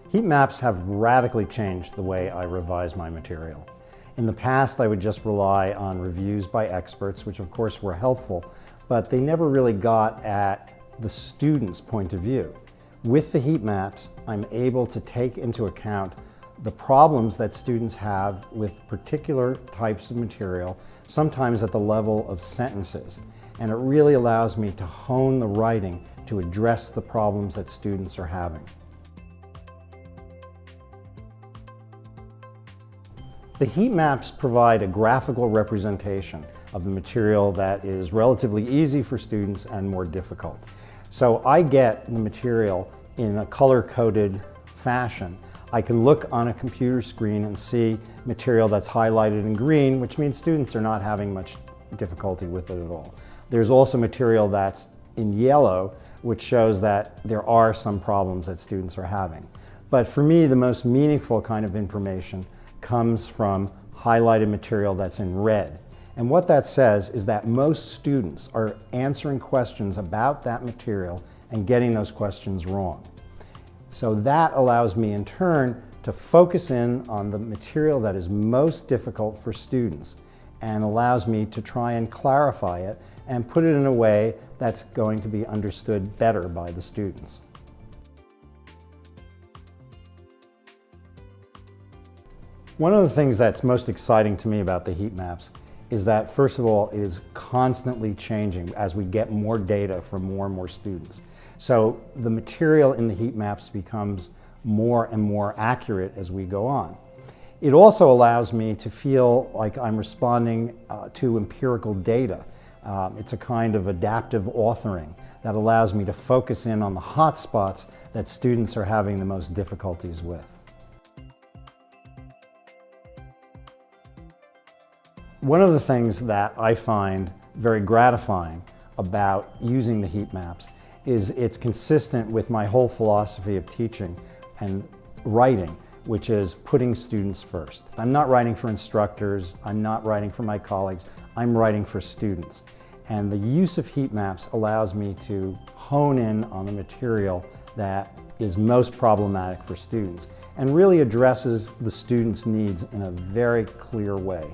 Heat maps have radically changed the way I revise my material. In the past, I would just rely on reviews by experts, which of course were helpful, but they never really got at the student's point of view. With the heat maps, I'm able to take into account the problems that students have with particular types of material, sometimes at the level of sentences. And it really allows me to hone the writing to address the problems that students are having. The heat maps provide a graphical representation of the material that is relatively easy for students and more difficult. So I get the material in a color-coded fashion. I can look on a computer screen and see material that's highlighted in green, which means students are not having much difficulty with it at all. There's also material that's in yellow, which shows that there are some problems that students are having. But for me, the most meaningful kind of information comes from highlighted material that's in red. And what that says is that most students are answering questions about that material and getting those questions wrong. So that allows me in turn to focus in on the material that is most difficult for students and allows me to try and clarify it and put it in a way that's going to be understood better by the students. One of the things that's most exciting to me about the heat maps is that, first of all, it is constantly changing as we get more data from more and more students. So the material in the heat maps becomes more and more accurate as we go on. It also allows me to feel like I'm responding to empirical data. It's a kind of adaptive authoring that allows me to focus in on the hot spots that students are having the most difficulties with. One of the things that I find very gratifying about using the heat maps is it's consistent with my whole philosophy of teaching and writing, which is putting students first. I'm not writing for instructors, I'm not writing for my colleagues, I'm writing for students. And the use of heat maps allows me to hone in on the material that is most problematic for students and really addresses the students' needs in a very clear way.